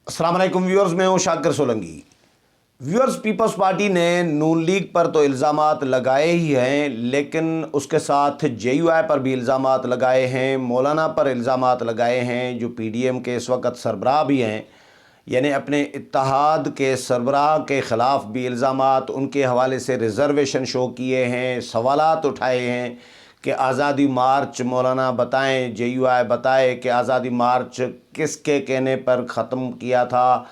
अस्सलाम वालेकुम व्यूअर्स, मैं हूं शाकिर सोलंकी। व्यूअर्स, पीपल्स पार्टी ने नून लीग पर तो इल्ज़ामात लगाए ही हैं, लेकिन उसके साथ जेयूआई पर भी इल्ज़ामात लगाए हैं, मौलाना पर इल्ज़ामात लगाए हैं, जो पीडीएम के इस वक्त सरबराह भी हैं, यानी अपने इत्तेहाद के सरबराह के ख़िलाफ़ भी इल्ज़ामात उनके हवाले से रिज़र्वेशन शो किए हैं, सवालात उठाए हैं कि आज़ादी मार्च मौलाना बताएं, जेयूआई बताए कि आज़ादी मार्च किसके कहने पर ख़त्म किया था,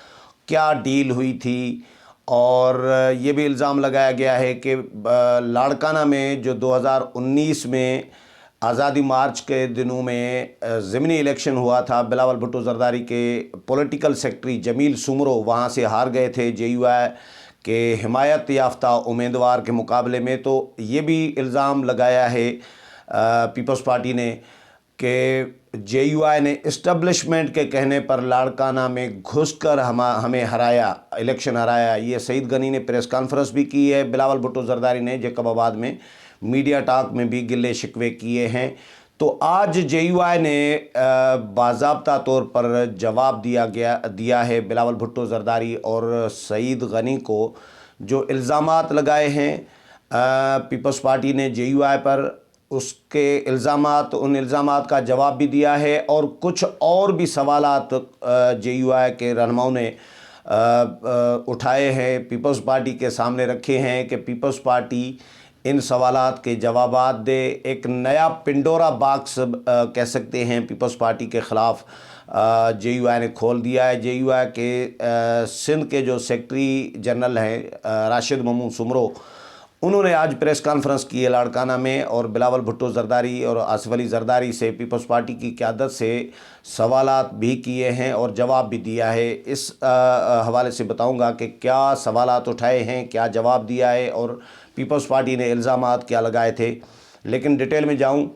क्या डील हुई थी। और ये भी इल्ज़ाम लगाया गया है कि लाड़काना में जो 2019 में आज़ादी मार्च के दिनों में ज़िमनी इलेक्शन हुआ था, बिलावल भुट्टो ज़रदारी के पॉलिटिकल सेक्रेटरी जमील सुमरो वहाँ से हार गए थे जेयूआई के हिमायत याफ्ता उम्मीदवार के मुकाबले में। तो ये भी इल्ज़ाम लगाया है पीपल्स पार्टी ने कि जेयूआई ने इस्टब्लिशमेंट के कहने पर लाड़काना में घुसकर हमें हराया, इलेक्शन हराया। ये सईद गनी ने प्रेस कॉन्फ्रेंस भी की है, बिलावल भुट्टो ज़रदारी ने जैकबाबाद में मीडिया टॉक में भी गिले शिकवे किए हैं। तो आज जेयूआई ने बाज़ाब्ता तौर पर जवाब दिया है बिलावल भुट्टो ज़रदारी और सईद गनी को, जो इल्ज़ामात लगाए हैं पीपल्स पार्टी ने जेयूआई पर। उसके उन इल्ज़ामात का जवाब भी दिया है और कुछ और भी सवालात जेयूआई के रहनुमाओं ने उठाए हैं, पीपल्स पार्टी के सामने रखे हैं कि पीपल्स पार्टी इन सवालात के जवाबात दे। एक नया पिंडोरा बॉक्स कह सकते हैं पीपल्स पार्टी के ख़िलाफ़ जेयूआई ने खोल दिया है। जेयूआई के सिंध के जो सेक्रेटरी जनरल हैं राशिद ममून सुमरो, उन्होंने आज प्रेस कॉन्फ्रेंस की है लाड़काना में और बिलावल भुट्टो ज़रदारी और आसिफ अली ज़रदारी से पीपल्स पार्टी की क़यादत से सवालात भी किए हैं और जवाब भी दिया है। इस हवाले से बताऊंगा कि क्या सवालात उठाए हैं, क्या जवाब दिया है और पीपल्स पार्टी ने इल्ज़ामात क्या लगाए थे। लेकिन डिटेल में जाऊं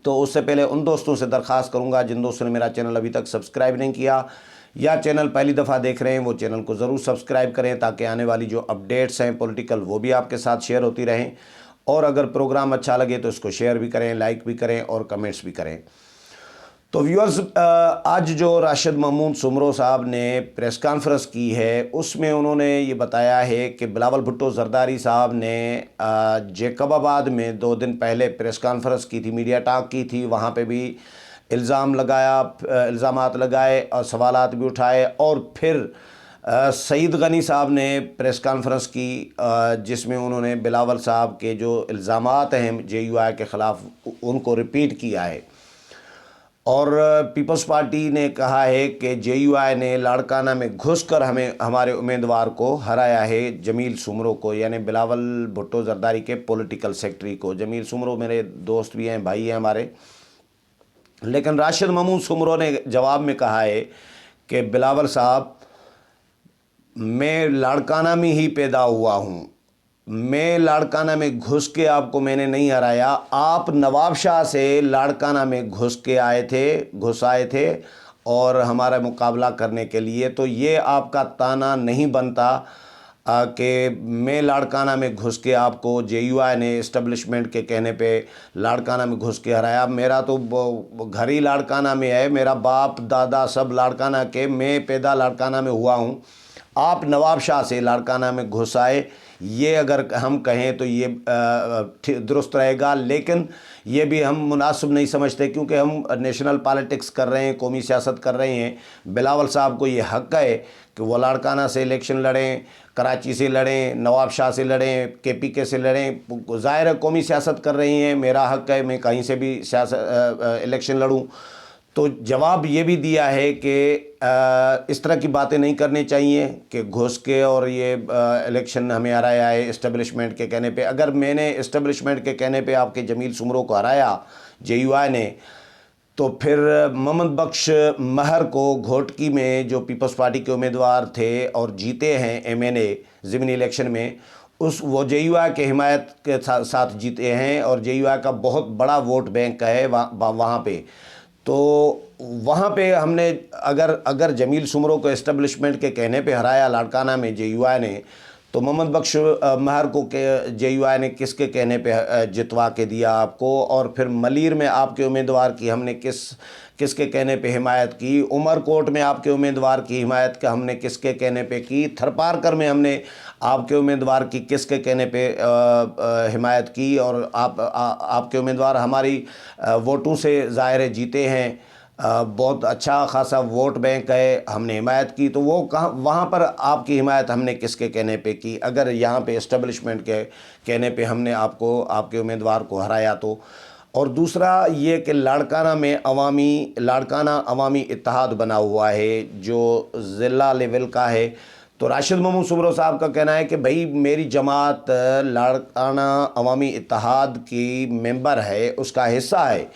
तो उससे पहले उन दोस्तों से दरख्वास्त करूंगा जिन दोस्तों ने मेरा चैनल अभी तक सब्सक्राइब नहीं किया या चैनल पहली दफ़ा देख रहे हैं, वो चैनल को ज़रूर सब्सक्राइब करें ताकि आने वाली जो अपडेट्स हैं पॉलिटिकल वो भी आपके साथ शेयर होती रहें। और अगर प्रोग्राम अच्छा लगे तो इसको शेयर भी करें, लाइक भी करें और कमेंट्स भी करें। तो व्यूअर्स, आज जो राशिद ममून सुमरो साहब ने प्रेस कॉन्फ्रेंस की है उसमें उन्होंने ये बताया है कि बिलावल भुट्टो ज़रदारी साहब ने जैकबाबाद में 2 दिन पहले प्रेस कॉन्फ्रेंस की थी, मीडिया टॉक की थी, वहाँ पे भी इल्ज़ामात लगाए और सवालात भी उठाए। और फिर सईद गनी साहब ने प्रेस कॉन्फ्रेंस की जिसमें उन्होंने बिलावल साहब के जो इल्ज़ामात हैं जेयूआई के ख़िलाफ़ उनको रिपीट किया है। और पीपल्स पार्टी ने कहा है कि जेयूआई ने लाड़काना में घुसकर हमारे उम्मीदवार को हराया है, जमील सुमरो को, यानी बिलावल भुट्टो ज़रदारी के पॉलिटिकल सेक्रेटरी को। जमील सुमरो मेरे दोस्त भी हैं, भाई हैं हमारे। लेकिन राशिद ममून सुमरो ने जवाब में कहा है कि बिलावल साहब, मैं लाड़काना में ही पैदा हुआ हूँ, मैं लाड़काना में घुस के आपको मैंने नहीं हराया। आप नवाब शाह से लाड़काना में घुस आए थे और हमारा मुकाबला करने के लिए। तो ये आपका ताना नहीं बनता कि मैं लाड़काना में घुस के आपको, जेयूआई ने इस्टब्लिशमेंट के कहने पे लाड़काना में घुस के हराया। मेरा तो घर ही लाड़काना में है, मेरा बाप दादा सब लाड़काना के, मैं पैदा लाड़काना में हुआ हूँ। आप नवाब शाह से लाड़काना में घुस आए, ये अगर हम कहें तो ये दुरुस्त रहेगा। लेकिन ये भी हम मुनासिब नहीं समझते क्योंकि हम नेशनल पॉलिटिक्स कर रहे हैं, कौमी सियासत कर रहे हैं। बिलावल साहब को ये हक़ है कि वो लाड़काना से इलेक्शन लड़ें, कराची से लड़ें, नवाब शाह से लड़ें, केपीके से लड़ें। ज़ाहिर है कौमी सियासत कर रही हैं, मेरा हक़ है मैं कहीं से भी इलेक्शन लड़ूँ। तो जवाब ये भी दिया है कि इस तरह की बातें नहीं करनी चाहिए कि घुस के और ये इलेक्शन हमें हराया है इस्टब्लिशमेंट के कहने पे। अगर मैंने इस्टब्लिशमेंट के कहने पे आपके जमील सुमरो को हराया जेयूआई ने, तो फिर मोहम्मद बख्श महर को घोटकी में जो पीपल्स पार्टी के उम्मीदवार थे और जीते हैं एमएनए ज़िमनी इलेक्शन में, वो जेयूआई के हिमायत के साथ जीते हैं और जेयूआई का बहुत बड़ा वोट बैंक है वहाँ पे। तो वहाँ पे हमने अगर जमील सुमरो को इस्टब्लिशमेंट के कहने पे हराया लाड़काना में जेयूआई ने, तो मोहम्मद बख्श महर को जेयूआई ने किसके कहने पे जितवा के दिया आपको। और फिर मलीर में आपके उम्मीदवार की हमने किस किस के कहने पे हिमायत की, उमरकोट में आपके उम्मीदवार की हिमायत का हमने किस के कहने पे की, थरपारकर में हमने आपके उम्मीदवार की किस के कहने पे हिमायत की, और आपके उम्मीदवार हमारी वोटों से ज़ाहिर जीते हैं, बहुत अच्छा खासा वोट बैंक है, हमने हिमायत की। तो वो कहाँ, वहाँ पर आपकी हिमायत हमने किसके कहने पे की, अगर यहाँ पे इस्टेब्लिशमेंट के कहने पे हमने आपको, आपके उम्मीदवार को हराया तो। और दूसरा ये कि लाड़काना अवामी इत्तेहाद बना हुआ है जो ज़िला लेवल का है। तो राशिद महमूद सुमरो साहब का कहना है कि भाई मेरी जमात लाड़काना अवामी इत्तेहाद की मेंबर है, उसका हिस्सा है,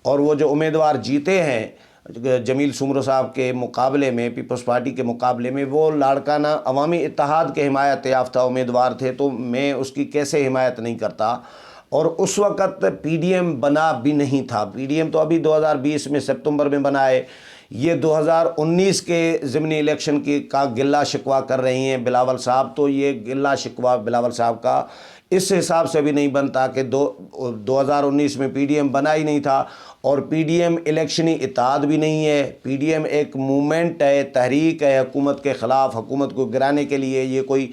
और वो जो उम्मीदवार जीते हैं जमील सुमरो साहब के मुकाबले में, पीपल्स पार्टी के मुकाबले में, वो लाड़काना अवामी इत्तेहाद के हिमायत याफ्ता उम्मीदवार थे, तो मैं उसकी कैसे हिमायत नहीं करता। और उस वक़्त पीडीएम बना भी नहीं था, पीडीएम तो अभी 2020 में सितंबर में बना है। ये 2019 के ज़िमनी इलेक्शन का गिल्ला शिकवा कर रही हैं बिलावल साहब, तो ये गिल्ला शिकवा बिलावल साहब का इस हिसाब से भी नहीं बनता कि 2019 में पीडीएम बना ही नहीं था, और पीडीएम इलेक्शनी इत्तेहाद भी नहीं है। पीडीएम एक मूवमेंट है, तहरीक है हुकूमत के ख़िलाफ़, हुकूमत को गिराने के लिए, ये कोई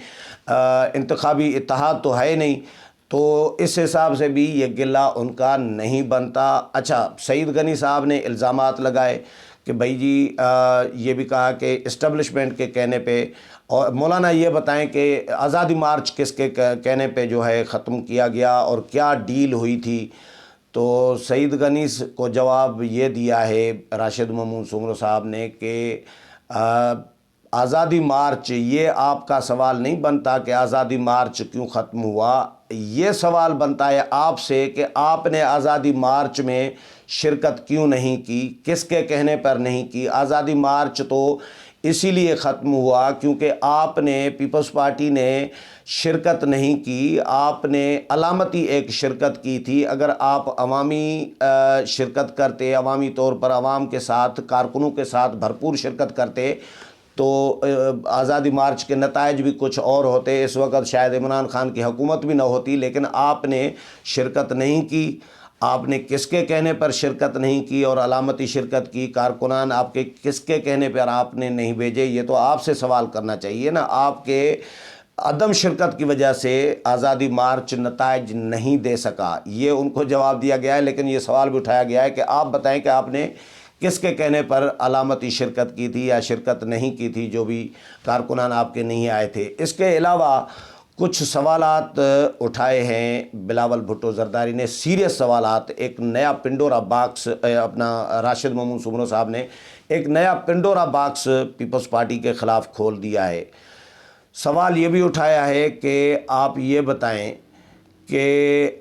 इंतखाबी इत्तेहाद तो है नहीं। तो इस हिसाब से भी ये गिल्ला उनका नहीं बनता। अच्छा, सईद गनी साहब ने इल्ज़ामात लगाए कि भाई जी ये भी कहा कि इस्टेब्लिशमेंट के कहने पे, और मौलाना ये बताएं कि आज़ादी मार्च किसके कहने पे जो है ख़त्म किया गया और क्या डील हुई थी। तो सईद गनी को जवाब ये दिया है राशिद महमूद सुमरो साहब ने कि आज़ादी मार्च, ये आपका सवाल नहीं बनता कि आज़ादी मार्च क्यों ख़त्म हुआ, ये सवाल बनता है आपसे कि आपने आज़ादी मार्च में शिरकत क्यों नहीं की, किसके कहने पर नहीं की। आज़ादी मार्च तो इसीलिए ख़त्म हुआ क्योंकि आपने, पीपल्स पार्टी ने शिरकत नहीं की, आपने अलामती एक शिरकत की थी। अगर आप अवामी शिरकत करते, अवामी तौर पर आवाम के साथ, कारकुनों के साथ भरपूर शिरकत करते, तो आज़ादी मार्च के नताइज भी कुछ और होते। इस वक्त शायद इमरान खान की हुकूमत भी न होती, लेकिन आपने शिरकत नहीं की। आपने किसके कहने पर शिरकत नहीं की और अलामती शिरकत की, कारकुनान आपके किसके कहने पर आपने नहीं भेजे, ये तो आपसे सवाल करना चाहिए ना। आपके अदम शिरकत की वजह से आज़ादी मार्च नताइज नहीं दे सका, ये उनको जवाब दिया गया है। लेकिन ये सवाल भी उठाया गया है कि आप बताएं कि आपने किसके कहने पर अलामती शिरकत की थी या शिरकत नहीं की थी, जो भी कारकुनान आपके नहीं आए थे। इसके अलावा कुछ सवालात उठाए हैं बिलावल भुट्टो जरदारी ने, सीरियस सवालात। एक नया पिंडोरा बॉक्स, अपना राशिद महमूद सुमरो साहब ने एक नया पिंडोरा बॉक्स पीपल्स पार्टी के ख़िलाफ़ खोल दिया है। सवाल ये भी उठाया है कि आप ये बताएं कि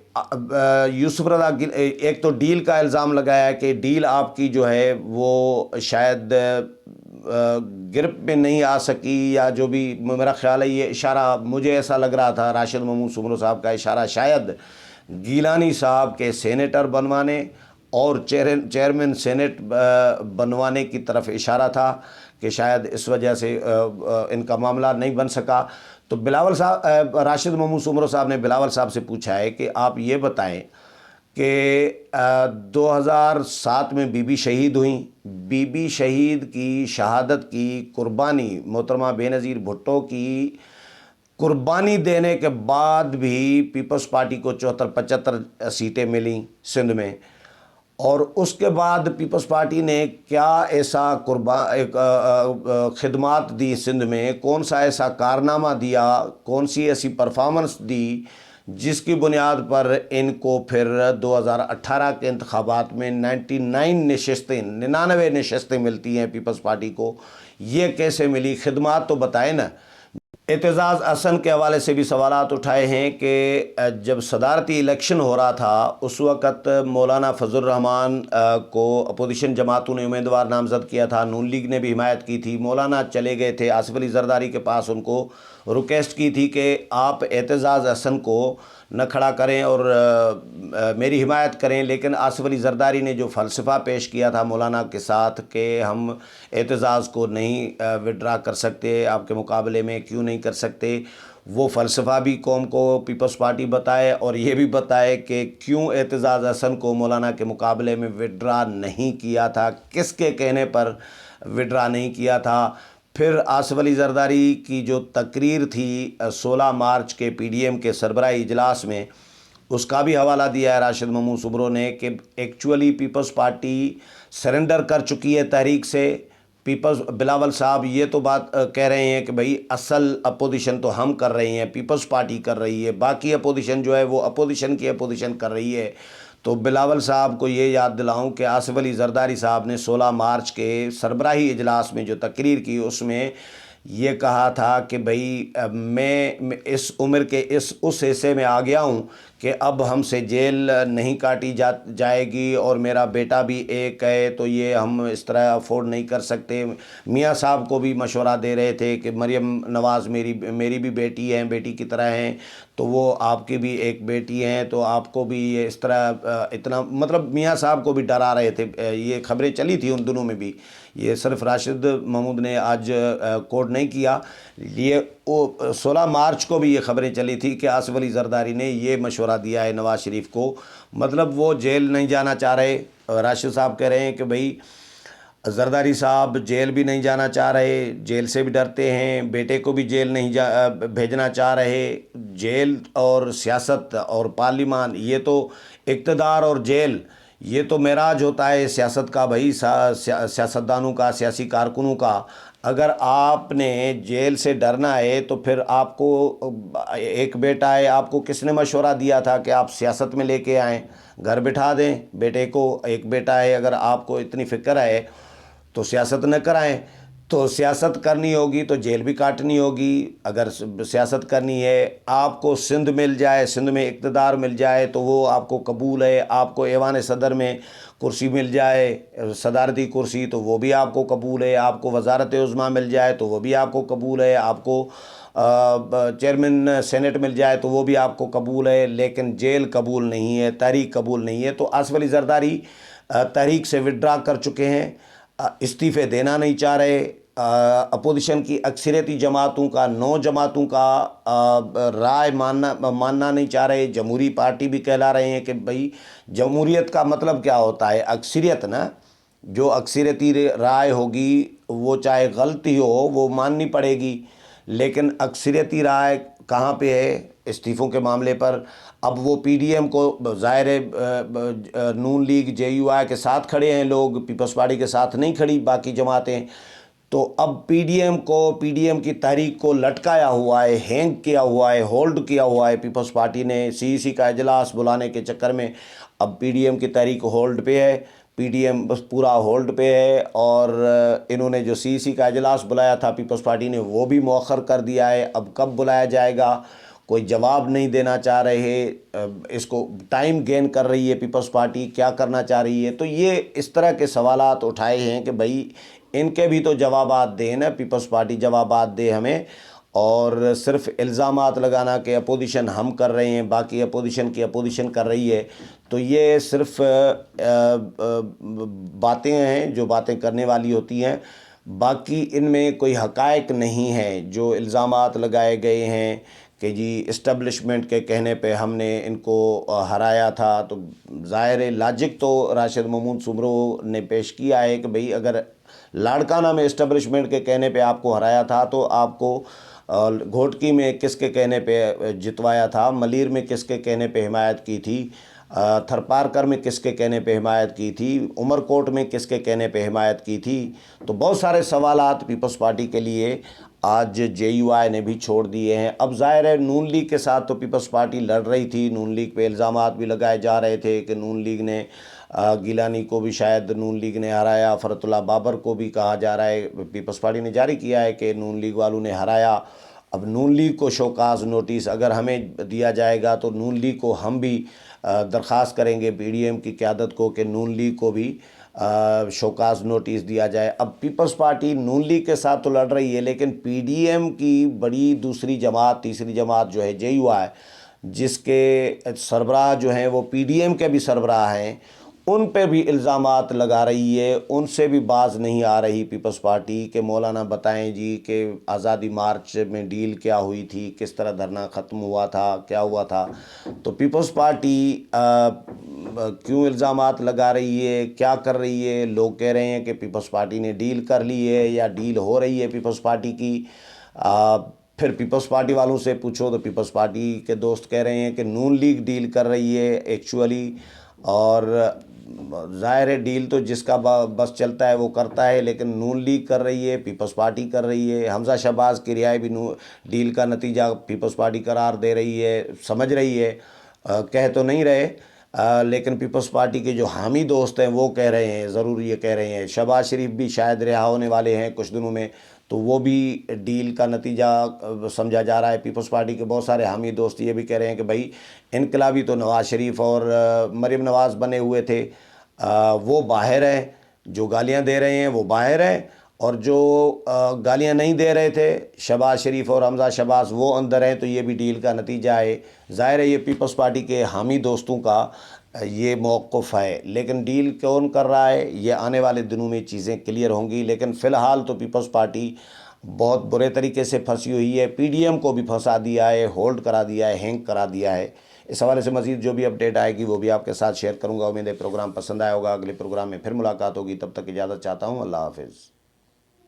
यूसुफ रज़ा एक तो डील का इल्ज़ाम लगाया है कि डील आपकी जो है वो शायद गिरफ्त में नहीं आ सकी, या जो भी मेरा ख्याल है, ये इशारा मुझे ऐसा लग रहा था राशिद महमूद सुमरो साहब का इशारा शायद गीलानी साहब के सेनेटर बनवाने और चेयरमैन सेनेट बनवाने की तरफ इशारा था कि शायद इस वजह से इनका मामला नहीं बन सका। तो बिलावल साहब, राशिद महमूद सुमरो साहब ने बिलावल साहब से पूछा है कि आप ये बताएं कि 2007 में बीबी शहीद हुई, बीबी शहीद की शहादत की कुर्बानी मोहतरमा बेनज़ीर भुट्टो की कुर्बानी देने के बाद भी पीपल्स पार्टी को 74-75 सीटें मिली सिंध में, और उसके बाद पीपल्स पार्टी ने क्या ऐसा खिदमात दी सिंध में, कौन सा ऐसा कारनामा दिया, कौन सी ऐसी परफॉर्मेंस दी जिसकी बुनियाद पर इनको फिर 2018 के इंतखाबात में 99 नशस्तें मिलती हैं पीपल्स पार्टी को। ये कैसे मिली, खिदमात तो बताए ना। एतजाज़ अहसन के हवाले से भी सवालात उठाए हैं कि जब सदारती इलेक्शन हो रहा था उस वक़्त मौलाना फजल रहमान को अपोजिशन जमातों ने उम्मीदवार नामज़द किया था, नून लीग ने भी हिमायत की थी। मौलाना चले गए थे आसिफ अली जरदारी के पास, उनको रिक्वेस्ट की थी कि आप एतजाज़ अहसन को न खड़ा करें और मेरी हिमायत करें। लेकिन आसिफ अली जरदारी ने जो फ़लसफ़ा पेश किया था मौलाना के साथ कि हम एतजाज़ को नहीं विड्रा कर सकते, आपके मुकाबले में क्यों नहीं कर सकते, वो फ़लसफ़ा भी कौम को पीपल्स पार्टी बताए और ये भी बताए कि क्यों एतजाज़ हसन को मौलाना के मुकाबले में विड्रा नहीं किया था, किसके कहने पर विड्रा नहीं किया था। फिर आसिफ अली जरदारी की जो तकरीर थी 16 मार्च के पीडीएम के सरबराही इजलास में, उसका भी हवाला दिया है राशिद महमूद सुमरो ने कि एक्चुअली पीपल्स पार्टी सरेंडर कर चुकी है तहरीक से। पीपल्स बिलावल साहब ये तो बात कह रहे हैं कि भाई असल अपोजिशन तो हम कर रहे हैं, पीपल्स पार्टी कर रही है, बाकी अपोजिशन जो है वो अपोजिशन की अपोजिशन कर रही है। तो बिलावल साहब को ये याद दिलाऊं कि आसिफ अली जरदारी साहब ने 16 मार्च के सरबराही इजलास में जो तकरीर की उसमें ये कहा था कि भाई मैं इस उम्र के उस हिस्से में आ गया हूँ कि अब हमसे जेल नहीं काटी जाएगी और मेरा बेटा भी एक है, तो ये हम इस तरह अफोर्ड नहीं कर सकते। मियाँ साहब को भी मशवरा दे रहे थे कि मरियम नवाज़ मेरी भी बेटी हैं, बेटी की तरह हैं, तो वो आपकी भी एक बेटी हैं, तो आपको भी ये इस तरह इतना, मतलब मियाँ साहब को भी डरा रहे थे। ये खबरें चली थी उन दिनों में भी, ये सिर्फ राशिद महमूद ने आज कोट नहीं किया, ये वो 16 मार्च को भी ये खबरें चली थी कि आसिफ अली जरदारी ने ये मशवरा दिया है नवाज़ शरीफ को। मतलब वो जेल नहीं जाना चाह रहे। राशिद साहब कह रहे हैं कि भाई जरदारी साहब जेल भी नहीं जाना चाह रहे, जेल से भी डरते हैं, बेटे को भी जेल नहीं भेजना चाह रहे। जेल और सियासत और पार्लिमान, ये तो इक़्तिदार और जेल, ये तो मेराज होता है सियासत का भाई, सियासतदानों का, सियासी कारकुनों का। अगर आपने जेल से डरना है तो फिर आपको एक बेटा है, आपको किसने मशवरा दिया था कि आप सियासत में लेके आएँ, घर बिठा दें बेटे को। एक बेटा है, अगर आपको इतनी फ़िक्र है तो सियासत न कराएं। तो सियासत करनी होगी तो जेल भी काटनी होगी। अगर सियासत करनी है, आपको सिंध मिल जाए, सिंध में इक़्तिदार मिल जाए तो वो आपको कबूल है। आपको ऐवान सदर में कुर्सी मिल जाए, सदारती कुर्सी, तो वो भी आपको कबूल है। आपको वजारत उज़्मा मिल जाए तो वो भी आपको कबूल है। आपको चेयरमैन सेनेट मिल जाए तो वो भी आपको कबूल है, लेकिन जेल कबूल नहीं है, तहरीक कबूल नहीं है। तो आसिफ अली जरदारी तहरीक से विड्रा कर चुके हैं, इस्तीफ़े देना नहीं चाह रहे। अपोजिशन की अक्सरियती जमातों का, 9 जमातों का राय मानना नहीं चाह रहे। जमहूरी पार्टी भी कहला रहे हैं कि भाई जमहूरियत का मतलब क्या होता है, अक्सरियत ना, जो अक्सरियती राय होगी वो चाहे गलती हो वो माननी पड़ेगी, लेकिन अक्सरियती राय कहाँ पे है इस्तीफ़ों के मामले पर। अब वो पीडीएम को, ज़ाहिर है नून लीग जेयूआई के साथ खड़े हैं लोग, पीपल्स पार्टी के साथ नहीं खड़ी बाकी जमातें। तो अब पीडीएम की तहरीक को लटकाया हुआ है, हैंग किया हुआ है, होल्ड किया हुआ है पीपल्स पार्टी ने। सीईसी का इजलास बुलाने के चक्कर में अब पीडीएम की तहरीक होल्ड पे है, पीडीएम बस पूरा होल्ड पे है। और इन्होंने जो सीईसी का इजलास बुलाया था पीपल्स पार्टी ने, वो भी मौखर कर दिया है। अब कब बुलाया जाएगा कोई जवाब नहीं देना चाह रहे। इसको टाइम गेन कर रही है पीपल्स पार्टी, क्या करना चाह रही है। तो ये इस तरह के सवालात उठाए हैं कि भाई इनके भी तो जवाबात दें ना, पीपल्स पार्टी जवाबात दे हमें। और सिर्फ इल्ज़ामात लगाना कि अपोजिशन हम कर रहे हैं, बाकी अपोजिशन की अपोजिशन कर रही है, तो ये सिर्फ बातें हैं जो बातें करने वाली होती हैं। बाकी इनमें कोई हक़ाइक़ नहीं है। जो इल्ज़ामात लगाए गए हैं कि जी इस्टेब्लिशमेंट के कहने पे हमने इनको हराया था, तो ज़ाहिर लॉजिक तो राशिद महमूद सुमरो ने पेश किया है कि भाई अगर लाड़काना में इस्टेब्लिशमेंट के कहने पे आपको हराया था तो आपको घोटकी में किसके कहने पे जितवाया था, मलीर में किसके कहने पे हिमायत की थी, थरपारकर में किसके कहने पे हिमायत की थी, उमरकोट में किसके कहने पे हिमायत की थी। तो बहुत सारे सवालात पीपल्स पार्टी के लिए आज जेयूआई ने भी छोड़ दिए हैं। अब ज़ाहिर है नून लीग के साथ तो पीपल्स पार्टी लड़ रही थी, नून लीग पे इल्ज़ामात भी लगाए जा रहे थे कि नून लीग ने गिलानी को भी शायद नून लीग ने हराया, फरतुल्लाह बाबर को भी कहा जा रहा है, पीपल्स पार्टी ने जारी किया है कि नून लीग वालों ने हराया। अब नून लीग को शोकाज नोटिस अगर हमें दिया जाएगा तो नून लीग को हम भी दरख्वास्त करेंगे पीडीएम की क़यादत को कि नून लीग को भी शोकाज नोटिस दिया जाए। अब पीपल्स पार्टी नून लीग के साथ तो लड़ रही है, लेकिन पीडीएम की बड़ी दूसरी जमात, तीसरी जमात जो है जेयूआई, जिसके सरबराह जो हैं वो पीडीएम के भी सरबराह हैं, उन पे भी इल्ज़ामात लगा रही है, उनसे भी बाज नहीं आ रही पीपल्स पार्टी के मौलाना बताएं जी कि आज़ादी मार्च में डील क्या हुई थी, किस तरह धरना ख़त्म हुआ था, क्या हुआ था। तो पीपल्स पार्टी क्यों इल्ज़ामात लगा रही है, क्या कर रही है। लोग कह रहे हैं कि पीपल्स पार्टी ने डील कर ली है या डील हो रही है पीपल्स पार्टी की। फिर पीपल्स पार्टी वालों से पूछो तो पीपल्स पार्टी के दोस्त कह रहे हैं कि नून लीग डील कर रही है एक्चुअली। और ज़ाहिर है डील तो जिसका बस चलता है वो करता है, लेकिन नून लीग कर रही है, पीपल्स पार्टी कर रही है। हमज़ा शहबाज की रिहाई भी डील का नतीजा पीपल्स पार्टी करार दे रही है, समझ रही है। कह तो नहीं रहे, लेकिन पीपल्स पार्टी के जो हामी दोस्त हैं वो कह रहे हैं, ज़रूर ये कह रहे हैं। शहबाज शरीफ भी शायद रिहा होने वाले हैं कुछ दिनों में, तो वो भी डील का नतीजा समझा जा रहा है। पीपल्स पार्टी के बहुत सारे हामी दोस्त ये भी कह रहे हैं कि भाई इनकलाबी तो नवाज़ शरीफ और मरीम नवाज़ बने हुए थे, वो बाहर हैं, जो गालियां दे रहे हैं वो बाहर हैं, और जो गालियां नहीं दे रहे थे शहबाज शरीफ और हमज़ा शहबाज वो अंदर हैं। तो ये भी डील का नतीजा है। ज़ाहिर है ये पीपल्स पार्टी के हामी दोस्तों का ये मौक़िफ़ है, लेकिन डील कौन कर रहा है ये आने वाले दिनों में चीज़ें क्लियर होंगी। लेकिन फ़िलहाल तो पीपल्स पार्टी बहुत बुरे तरीके से फंसी हुई है। पीडीएम को भी फंसा दिया है, होल्ड करा दिया है, हैंग करा दिया है। इस हवाले से मज़ीद जो भी अपडेट आएगी वो भी आपके साथ शेयर करूंगा। उम्मीद है प्रोग्राम पसंद आया होगा। अगले प्रोग्राम में फिर मुलाकात होगी, तब तक इजाज़त चाहता हूँ। अल्लाह हाफ़िज़।